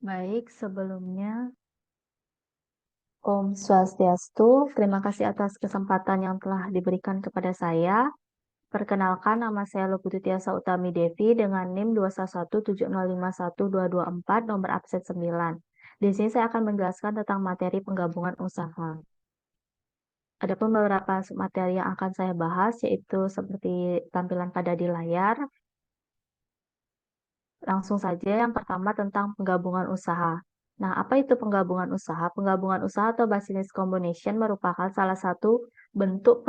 Baik, sebelumnya Om Swastiastu, terima kasih atas kesempatan yang telah diberikan kepada saya. Perkenalkan, nama saya Luput Tiasa Utami Devi dengan NIM 21170512224, nomor absen 9. Di sini saya akan menjelaskan tentang materi penggabungan usaha. Adapun beberapa materi yang akan saya bahas, yaitu seperti tampilan pada di layar. Langsung saja, yang pertama tentang penggabungan usaha. Nah, apa itu penggabungan usaha? Penggabungan usaha atau business combination merupakan salah satu bentuk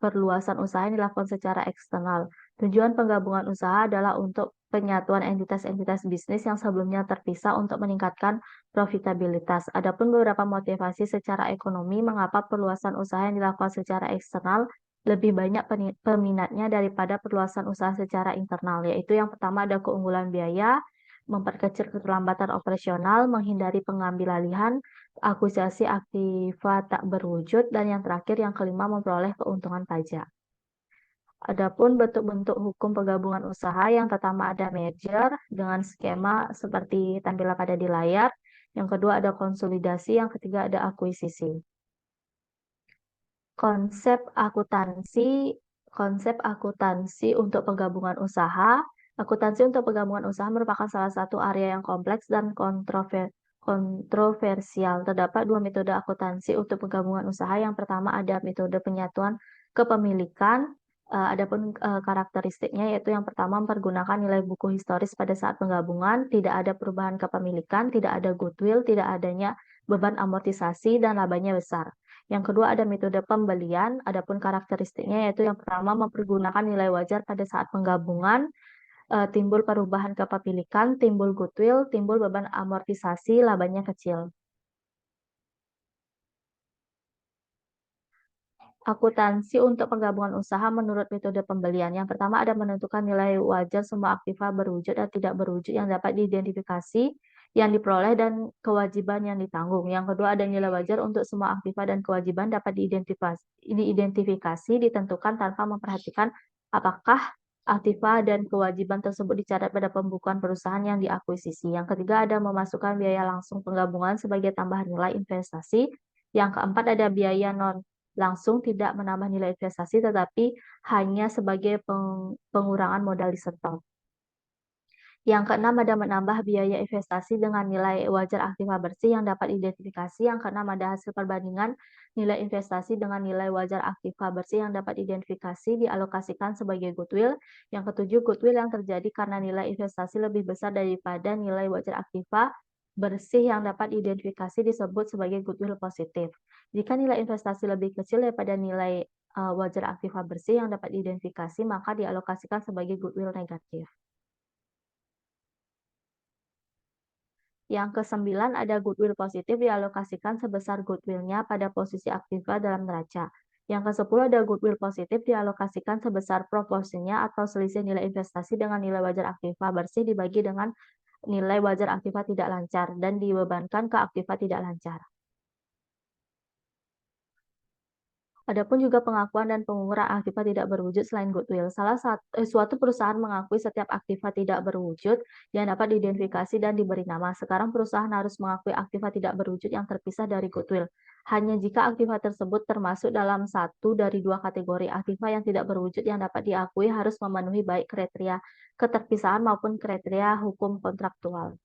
perluasan usaha yang dilakukan secara eksternal. Tujuan penggabungan usaha adalah untuk penyatuan entitas-entitas bisnis yang sebelumnya terpisah untuk meningkatkan profitabilitas. Adapun beberapa motivasi secara ekonomi mengapa perluasan usaha yang dilakukan secara eksternal lebih banyak peminatnya daripada perluasan usaha secara internal, yaitu yang pertama ada keunggulan biaya, memperkecil keterlambatan operasional, menghindari pengambil alihan, akuisisi aktiva tak berwujud, dan yang terakhir yang kelima memperoleh keuntungan pajak. Adapun bentuk-bentuk hukum penggabungan usaha, yang pertama ada merger dengan skema seperti tampilan pada di layar, yang kedua ada konsolidasi, yang ketiga ada akuisisi. Konsep akuntansi, konsep akuntansi untuk penggabungan usaha. Akuntansi untuk penggabungan usaha merupakan salah satu area yang kompleks dan kontroversial. Terdapat dua metode akuntansi untuk penggabungan usaha. Yang pertama ada metode penyatuan kepemilikan. Adapun karakteristiknya yaitu yang pertama mempergunakan nilai buku historis pada saat penggabungan, tidak ada perubahan kepemilikan, tidak ada goodwill, tidak adanya beban amortisasi, dan labanya besar. Yang kedua ada metode pembelian, adapun karakteristiknya yaitu yang pertama mempergunakan nilai wajar pada saat penggabungan, timbul perubahan kepemilikan, timbul goodwill, timbul beban amortisasi, labanya kecil. Akuntansi untuk penggabungan usaha menurut metode pembelian. Yang pertama ada menentukan nilai wajar semua aktiva berwujud dan tidak berwujud yang dapat diidentifikasi, yang diperoleh, dan kewajiban yang ditanggung. Yang kedua ada nilai wajar untuk semua aktiva dan kewajiban dapat diidentifikasi, ditentukan tanpa memperhatikan apakah aktiva dan kewajiban tersebut dicatat pada pembukuan perusahaan yang diakuisisi. Yang ketiga ada memasukkan biaya langsung penggabungan sebagai tambahan nilai investasi. Yang keempat ada biaya non langsung tidak menambah nilai investasi tetapi hanya sebagai pengurangan modal disetor. Yang keenam ada menambah biaya investasi dengan nilai wajar aktiva bersih yang dapat identifikasi. Yang keenam ada hasil perbandingan nilai investasi dengan nilai wajar aktiva bersih yang dapat identifikasi dialokasikan sebagai goodwill. Yang ketujuh, goodwill yang terjadi karena nilai investasi lebih besar daripada nilai wajar aktiva bersih yang dapat diidentifikasi disebut sebagai goodwill positif. Jika nilai investasi lebih kecil daripada nilai wajar aktiva bersih yang dapat diidentifikasi, maka dialokasikan sebagai goodwill negatif. Yang kesembilan ada goodwill positif dialokasikan sebesar goodwill-nya pada posisi aktiva dalam neraca. Yang kesepuluh ada goodwill positif dialokasikan sebesar proporsinya atau selisih nilai investasi dengan nilai wajar aktiva bersih dibagi dengan nilai wajar aktiva tidak lancar dan dibebankan ke aktiva tidak lancar. Adapun juga pengakuan dan pengukuran aktiva tidak berwujud selain goodwill. Suatu perusahaan mengakui setiap aktiva tidak berwujud yang dapat diidentifikasi dan diberi nama. Sekarang perusahaan harus mengakui aktiva tidak berwujud yang terpisah dari goodwill. Hanya jika aktiva tersebut termasuk dalam satu dari dua kategori aktiva yang tidak berwujud yang dapat diakui harus memenuhi baik kriteria keterpisahan maupun kriteria hukum kontraktual.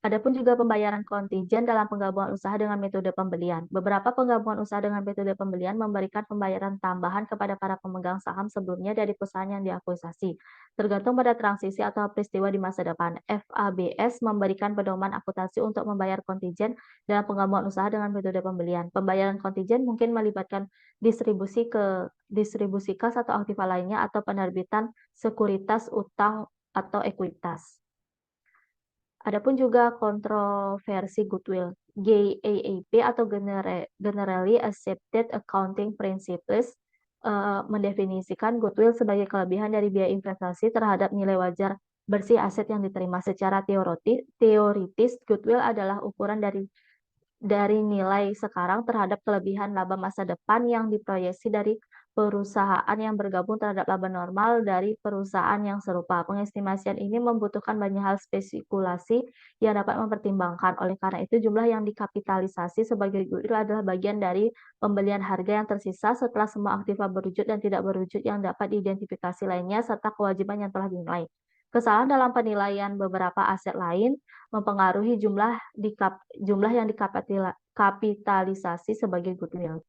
Adapun juga pembayaran kontingent dalam penggabungan usaha dengan metode pembelian. Beberapa penggabungan usaha dengan metode pembelian memberikan pembayaran tambahan kepada para pemegang saham sebelumnya dari perusahaan yang diakuisisi. Tergantung pada transisi atau peristiwa di masa depan, FABS memberikan pedoman akuntansi untuk membayar kontingent dalam penggabungan usaha dengan metode pembelian. Pembayaran kontingent mungkin melibatkan distribusi kas atau aktiva lainnya atau penerbitan sekuritas utang atau ekuitas. Adapun juga kontroversi goodwill, GAAP atau Generally Accepted Accounting Principles mendefinisikan goodwill sebagai kelebihan dari biaya investasi terhadap nilai wajar bersih aset yang diterima. Secara teoritis, goodwill adalah ukuran dari nilai sekarang terhadap kelebihan laba masa depan yang diproyeksi dari perusahaan yang bergabung terhadap laba normal dari perusahaan yang serupa. Pengestimasian ini membutuhkan banyak hal spekulasi yang dapat mempertimbangkan. Oleh karena itu, jumlah yang dikapitalisasi sebagai goodwill adalah bagian dari pembelian harga yang tersisa setelah semua aktiva berwujud dan tidak berwujud yang dapat diidentifikasi lainnya, serta kewajiban yang telah dinilai. Kesalahan dalam penilaian beberapa aset lain mempengaruhi jumlah yang dikapitalisasi sebagai goodwill.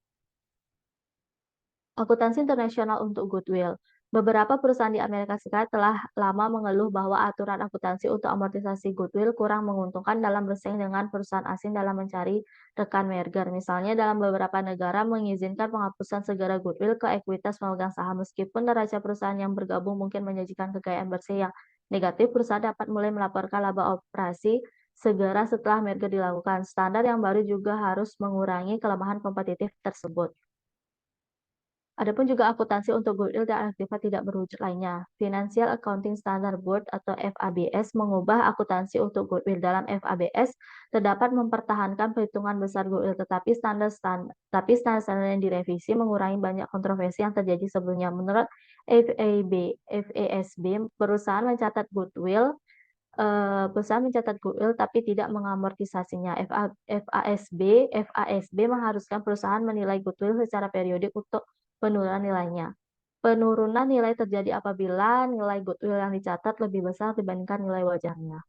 Akuntansi internasional untuk goodwill. Beberapa perusahaan di Amerika Serikat telah lama mengeluh bahwa aturan akuntansi untuk amortisasi goodwill kurang menguntungkan dalam bersaing dengan perusahaan asing dalam mencari rekan merger. Misalnya, dalam beberapa negara mengizinkan penghapusan segera goodwill ke ekuitas pemegang saham. Meskipun neraca perusahaan yang bergabung mungkin menyajikan kekayaan bersih yang negatif, perusahaan dapat mulai melaporkan laba operasi segera setelah merger dilakukan. Standar yang baru juga harus mengurangi kelemahan kompetitif tersebut. Adapun juga akuntansi untuk goodwill dan aktiva tidak berwujud lainnya. Financial Accounting Standard Board atau FABS mengubah akuntansi untuk goodwill. Dalam FABS terdapat mempertahankan perhitungan besar goodwill, tetapi standar yang direvisi mengurangi banyak kontroversi yang terjadi sebelumnya. Menurut FASB, perusahaan mencatat goodwill tapi tidak mengamortisasinya. FASB mengharuskan perusahaan menilai goodwill secara periodik untuk penurunan nilainya. Penurunan nilai terjadi apabila nilai goodwill yang dicatat lebih besar dibandingkan nilai wajarnya.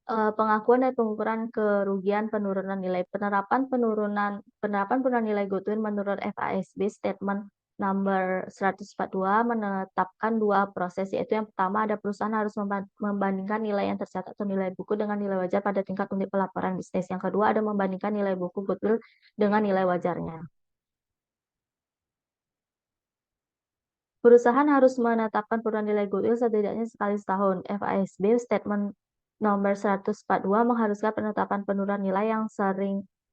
Pengakuan dan pengukuran kerugian penurunan nilai. Penerapan penurunan nilai goodwill menurut FASB Statement Number 142 menetapkan dua proses, yaitu yang pertama ada perusahaan harus membandingkan nilai yang tercatat atau nilai buku dengan nilai wajar pada tingkat unit pelaporan bisnis. Yang kedua ada membandingkan nilai buku goodwill dengan nilai wajarnya. Perusahaan harus menetapkan penurunan nilai goodwill setidaknya sekali setahun. FASB Statement Nomor 142 mengharuskan penetapan penurunan nilai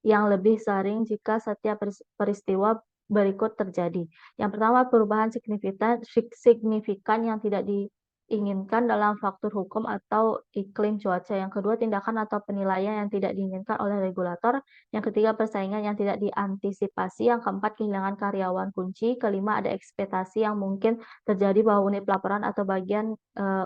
yang lebih sering jika setiap peristiwa berikut terjadi. Yang pertama, perubahan signifikan yang tidak diinginkan dalam faktor hukum atau iklim cuaca. Yang kedua, tindakan atau penilaian yang tidak diinginkan oleh regulator. Yang ketiga, persaingan yang tidak diantisipasi. Yang keempat, kehilangan karyawan kunci. Kelima, ada ekspektasi yang mungkin terjadi bahwa unit pelaporan atau bagian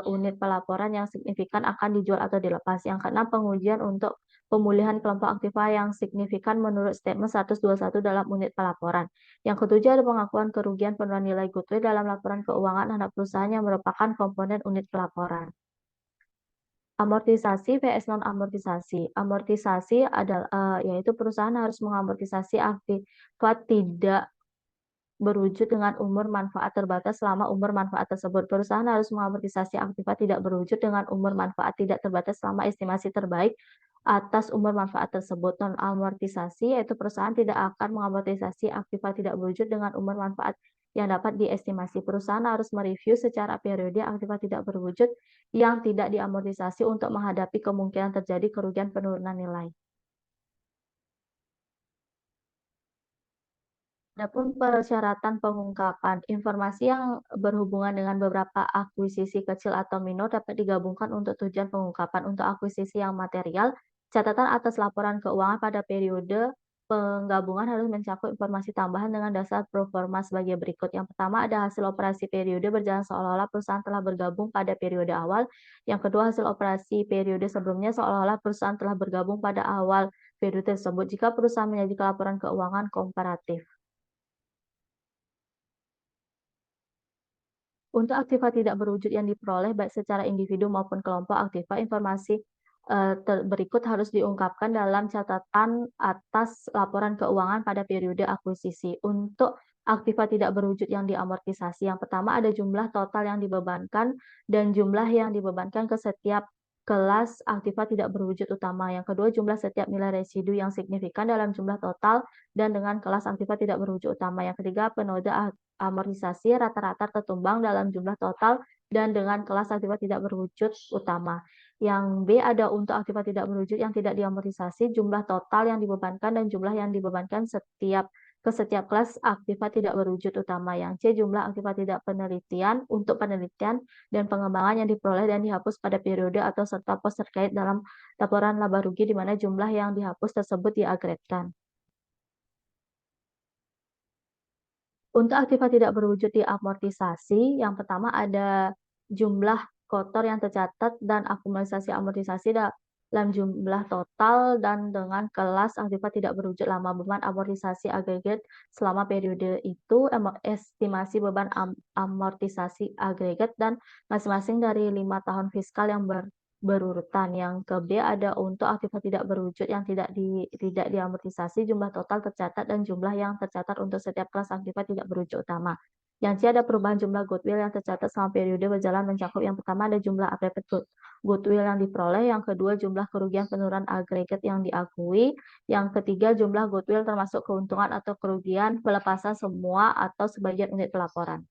unit pelaporan yang signifikan akan dijual atau dilepas. Yang keenam, pengujian untuk pemulihan kelompok aktiva yang signifikan menurut Statement 121 dalam unit pelaporan. Yang ketujuh, ada pengakuan kerugian penurunan nilai goodwill dalam laporan keuangan anak perusahaan yang merupakan komponen unit pelaporan. Amortisasi vs non-amortisasi. Amortisasi adalah yaitu perusahaan harus mengamortisasi aktiva tidak berwujud dengan umur manfaat terbatas selama umur manfaat tersebut. Perusahaan harus mengamortisasi aktiva tidak berwujud dengan umur manfaat tidak terbatas selama estimasi terbaik atas umur manfaat tersebut. Non-amortisasi yaitu perusahaan tidak akan mengamortisasi aktiva tidak berwujud dengan umur manfaat yang dapat diestimasi. Perusahaan harus mereview secara periodik aktiva tidak berwujud yang tidak diamortisasi untuk menghadapi kemungkinan terjadi kerugian penurunan nilai. Adapun persyaratan pengungkapan, informasi yang berhubungan dengan beberapa akuisisi kecil atau minor dapat digabungkan untuk tujuan pengungkapan. Untuk akuisisi yang material, catatan atas laporan keuangan pada periode penggabungan harus mencakup informasi tambahan dengan dasar pro forma sebagai berikut. Yang pertama ada hasil operasi periode berjalan seolah-olah perusahaan telah bergabung pada periode awal. Yang kedua hasil operasi periode sebelumnya seolah-olah perusahaan telah bergabung pada awal periode tersebut jika perusahaan menyajikan laporan keuangan komparatif. Untuk aktiva tidak berwujud yang diperoleh baik secara individu maupun kelompok aktiva, informasi berikut harus diungkapkan dalam catatan atas laporan keuangan pada periode akuisisi. Untuk aktiva tidak berwujud yang diamortisasi, yang pertama ada jumlah total yang dibebankan dan jumlah yang dibebankan ke setiap kelas aktiva tidak berwujud utama. Yang kedua, jumlah setiap nilai residu yang signifikan dalam jumlah total dan dengan kelas aktiva tidak berwujud utama. Yang ketiga, penoda amortisasi rata-rata tertumbang dalam jumlah total dan dengan kelas aktiva tidak berwujud utama. Yang B ada untuk aktiva tidak berwujud yang tidak diamortisasi, jumlah total yang dibebankan dan jumlah yang dibebankan ke setiap kelas aktiva tidak berwujud utama. Yang C jumlah aktiva tidak penelitian untuk penelitian dan pengembangan yang diperoleh dan dihapus pada periode atau serta pos terkait dalam laporan laba rugi di mana jumlah yang dihapus tersebut diagregatkan. Untuk aktiva tidak berwujud diamortisasi, yang pertama ada jumlah kotor yang tercatat dan akumulasi amortisasi dalam jumlah total dan dengan kelas aktiva tidak berwujud lama beban amortisasi agregat selama periode itu, estimasi beban amortisasi agregat dan masing-masing dari 5 tahun fiskal yang berurutan. Yang ke B ada untuk aktiva tidak berwujud yang tidak diamortisasi, jumlah total tercatat dan jumlah yang tercatat untuk setiap kelas aktiva tidak berwujud utama. Yang C ada perubahan jumlah goodwill yang tercatat selama periode berjalan mencakup yang pertama ada jumlah agregat goodwill yang diperoleh, yang kedua jumlah kerugian penurunan agregat yang diakui, yang ketiga jumlah goodwill termasuk keuntungan atau kerugian pelepasan semua atau sebagian unit pelaporan.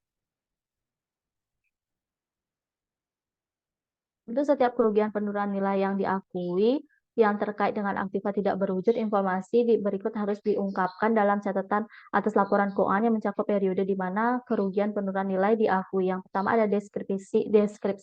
Untuk setiap kerugian penurunan nilai yang diakui yang terkait dengan aktiva tidak berwujud, informasi berikut harus diungkapkan dalam catatan atas laporan keuangan yang mencakup periode di mana kerugian penurunan nilai diakui. Yang pertama ada deskripsi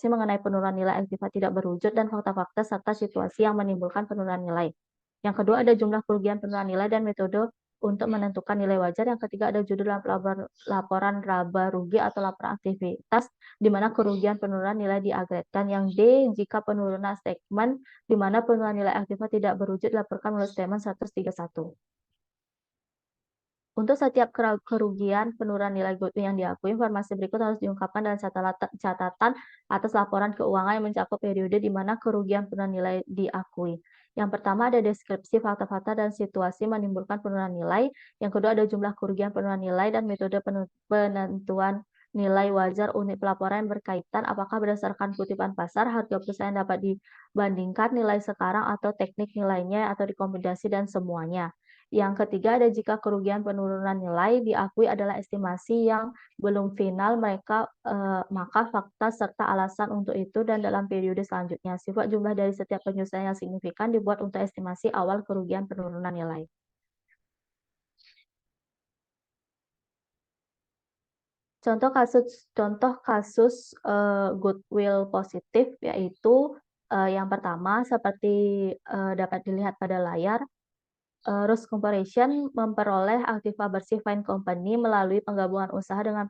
mengenai penurunan nilai aktiva tidak berwujud dan fakta-fakta serta situasi yang menimbulkan penurunan nilai. Yang kedua ada jumlah kerugian penurunan nilai dan metode untuk menentukan nilai wajar. Yang ketiga ada judul laporan laba rugi atau laporan aktivitas di mana kerugian penurunan nilai diagregatkan. Yang D, jika penurunan statement di mana penurunan nilai aktiva tidak berwujud dilaporkan menurut statement 131. Untuk setiap kerugian penurunan nilai goodwill yang diakui, informasi berikut harus diungkapkan dalam catatan atas laporan keuangan yang mencakup periode di mana kerugian penurunan nilai diakui. Yang pertama ada deskripsi fakta-fakta dan situasi menimbulkan penurunan nilai. Yang kedua ada jumlah kerugian penurunan nilai dan metode penentuan nilai wajar unit pelaporan yang berkaitan apakah berdasarkan kutipan pasar, harga perusahaan dapat dibandingkan nilai sekarang atau teknik nilainya atau dikombinasi dan semuanya. Yang ketiga ada jika kerugian penurunan nilai diakui adalah estimasi yang belum final, maka fakta serta alasan untuk itu dan dalam periode selanjutnya. Sifat jumlah dari setiap penyelesaian yang signifikan dibuat untuk estimasi awal kerugian penurunan nilai. Contoh kasus goodwill positif yaitu yang pertama seperti dapat dilihat pada layar. Rose Corporation memperoleh aktiva bersih Fine Company melalui penggabungan usaha dengan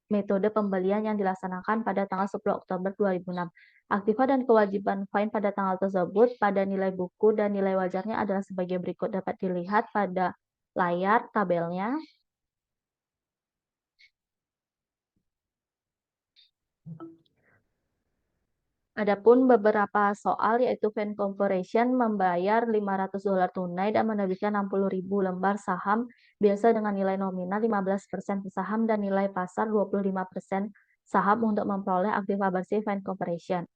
metode pembelian yang dilaksanakan pada tanggal 10 Oktober 2006. Aktiva dan kewajiban Fine pada tanggal tersebut pada nilai buku dan nilai wajarnya adalah sebagai berikut. Dapat dilihat pada layar tabelnya. Adapun beberapa soal yaitu Fine Corporation membayar $500 tunai dan menerbitkan 60.000 lembar saham biasa dengan nilai nominal 15% saham dan nilai pasar 25% saham untuk memperoleh aktiva bersih Fine Corporation.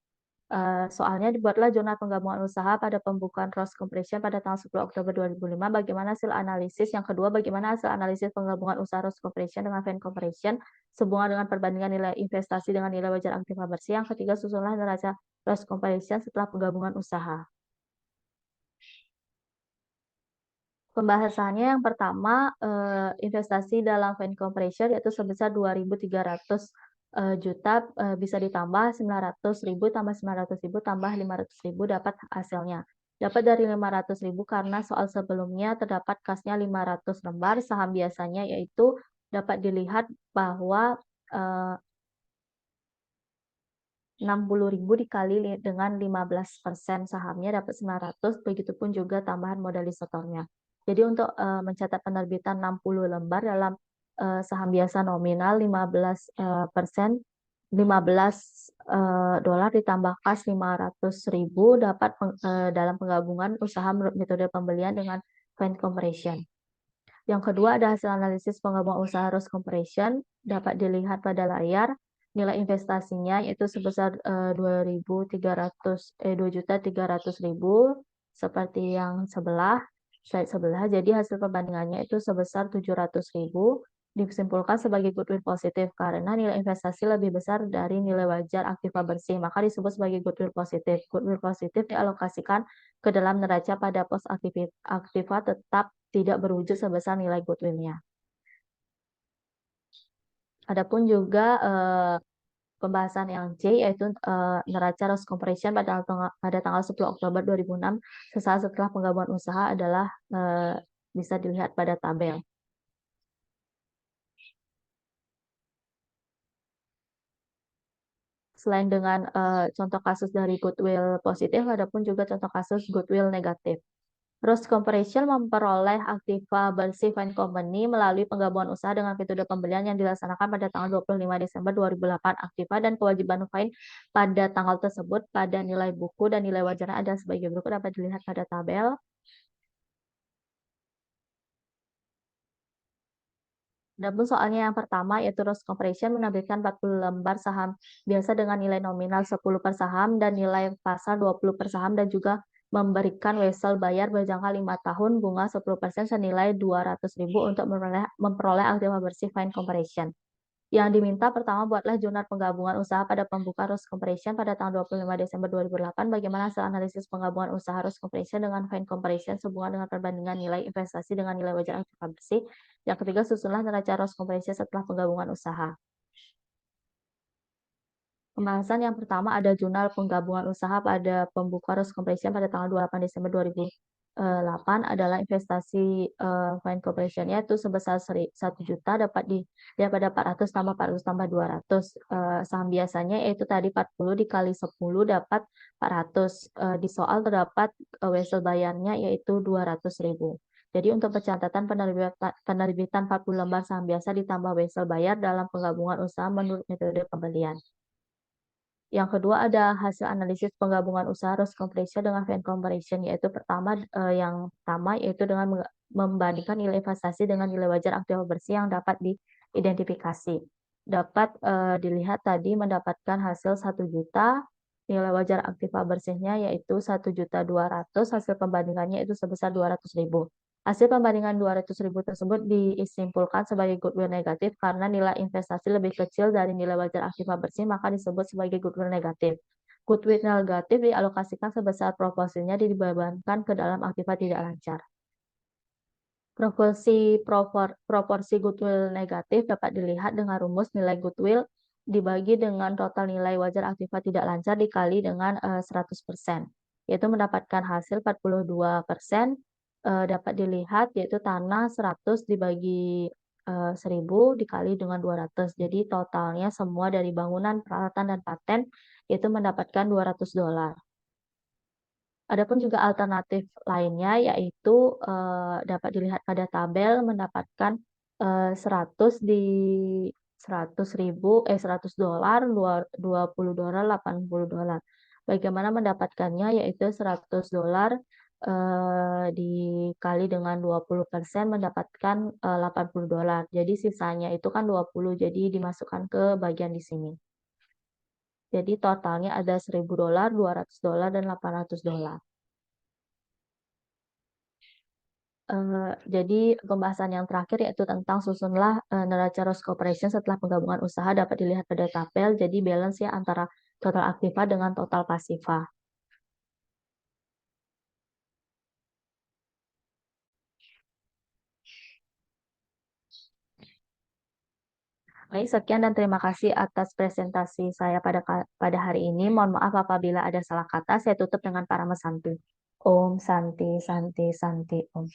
Soalnya dibuatlah jurnal penggabungan usaha pada pembukaan Rose Corporation pada tanggal 10 Oktober 2005. Bagaimana hasil analisis? Yang kedua, bagaimana hasil analisis penggabungan usaha Rose Corporation dengan Fine Corporation sehubungan dengan perbandingan nilai investasi dengan nilai wajar aktiva bersih. Yang ketiga, susunlah neraca Rose Corporation setelah penggabungan usaha. Pembahasannya yang pertama, investasi dalam Fine Corporation yaitu sebesar 2.300 juta bisa ditambah 900.000 tambah 900.000 tambah 500.000 dapat hasilnya. Dapat dari 500.000 karena soal sebelumnya terdapat kasnya 500 lembar saham biasanya yaitu dapat dilihat bahwa 60.000 dikali dengan 15% sahamnya dapat 900, begitupun juga tambahan modalisatornya. Jadi untuk mencatat penerbitan 60 lembar dalam saham biasa nominal 15%, $15 ditambah kas 500.000 dapat dalam penggabungan usaha menurut metode pembelian dengan Fine Corporation. Yang kedua ada hasil analisis penggabungan usaha Rose Corporation dapat dilihat pada layar. Nilai investasinya yaitu sebesar 2.300.000 seperti yang slide sebelah. Jadi hasil perbandingannya itu sebesar 700.000 disimpulkan sebagai goodwill positif karena nilai investasi lebih besar dari nilai wajar aktiva bersih, maka disebut sebagai goodwill positif. Goodwill positif dialokasikan ke dalam neraca pada pos aktiva tetap tidak berwujud sebesar nilai goodwill-nya. Adapun juga pembahasan yang C yaitu neraca loss compression pada tanggal 10 Oktober 2006 sesaat setelah penggabungan usaha adalah bisa dilihat pada tabel. Selain dengan contoh kasus dari goodwill positif, ada pun juga contoh kasus goodwill negatif. Ross Corporation memperoleh aktiva bersih Fine Company melalui penggabungan usaha dengan metode pembelian yang dilaksanakan pada tanggal 25 Desember 2008. Aktiva dan kewajiban Fine pada tanggal tersebut pada nilai buku dan nilai wajarnya ada sebagai berikut dapat dilihat pada tabel. Adapun soalnya yang pertama yaitu Ross Corporation menerbitkan 40 lembar saham biasa dengan nilai nominal 10 per saham dan nilai pasar 20 per saham dan juga memberikan wesel bayar berjangka 5 tahun bunga 10% senilai 200.000 untuk memperoleh aktiva bersih Fine Corporation. Yang diminta pertama buatlah jurnal penggabungan usaha pada pembuka Ross Corporation pada tanggal 25 Desember 2008. Bagaimana hasil analisis penggabungan usaha Ross Corporation dengan Fine Corporation sehubungan dengan perbandingan nilai investasi dengan nilai wajar aktiva bersih. Yang ketiga, susunlah neraca Ross Corporation setelah penggabungan usaha. Pembahasan yang pertama ada jurnal penggabungan usaha pada pembuka Ross Corporation pada tanggal 28 Desember 2008 adalah investasi Fine Corporation-nya itu sebesar 1 juta dapat dilihat pada 400 tambah 400 tambah 200. Saham biasanya yaitu tadi 40 dikali 10 dapat 400. Di soal terdapat wesel bayarnya yaitu 200.000. Jadi untuk pencatatan penerbitan 40 lembar saham biasa ditambah wesel bayar dalam penggabungan usaha menurut metode pembelian. Yang kedua ada hasil analisis penggabungan usaha Ross Corporation dengan Fine Corporation, yaitu yang pertama yaitu dengan membandingkan nilai investasi dengan nilai wajar aktiva bersih yang dapat diidentifikasi. Dapat dilihat tadi mendapatkan hasil 1 juta, nilai wajar aktiva bersihnya yaitu 1.200.000, hasil pembandingannya itu sebesar 200.000. Hasil pembandingan 200.000 tersebut disimpulkan sebagai goodwill negatif karena nilai investasi lebih kecil dari nilai wajar aktiva bersih, maka disebut sebagai goodwill negatif. Goodwill negatif dialokasikan sebesar proporsinya dibebankan ke dalam aktiva tidak lancar. Proporsi goodwill negatif dapat dilihat dengan rumus nilai goodwill dibagi dengan total nilai wajar aktiva tidak lancar dikali dengan 100%, yaitu mendapatkan hasil 42%. Dapat dilihat yaitu tanah 100 dibagi 1000 dikali dengan 200. Jadi totalnya semua dari bangunan, peralatan, dan paten itu mendapatkan $200. Adapun juga alternatif lainnya yaitu dapat dilihat pada tabel mendapatkan 100 di 100.000, $100, $20, $80. Bagaimana mendapatkannya yaitu $100 dikali dengan 20% mendapatkan $80. Jadi sisanya itu kan 20, jadi dimasukkan ke bagian di sini. Jadi totalnya ada $1.000, $200, dan $800. Jadi pembahasan yang terakhir yaitu tentang susunlah neraca Ross Corporation setelah penggabungan usaha dapat dilihat pada tabel. Jadi balance ya antara total aktiva dengan total pasiva. Baik, sekian dan terima kasih atas presentasi saya pada hari ini. Mohon maaf apabila ada salah kata. Saya tutup dengan para Santi. Om Santi Santi Santi Om.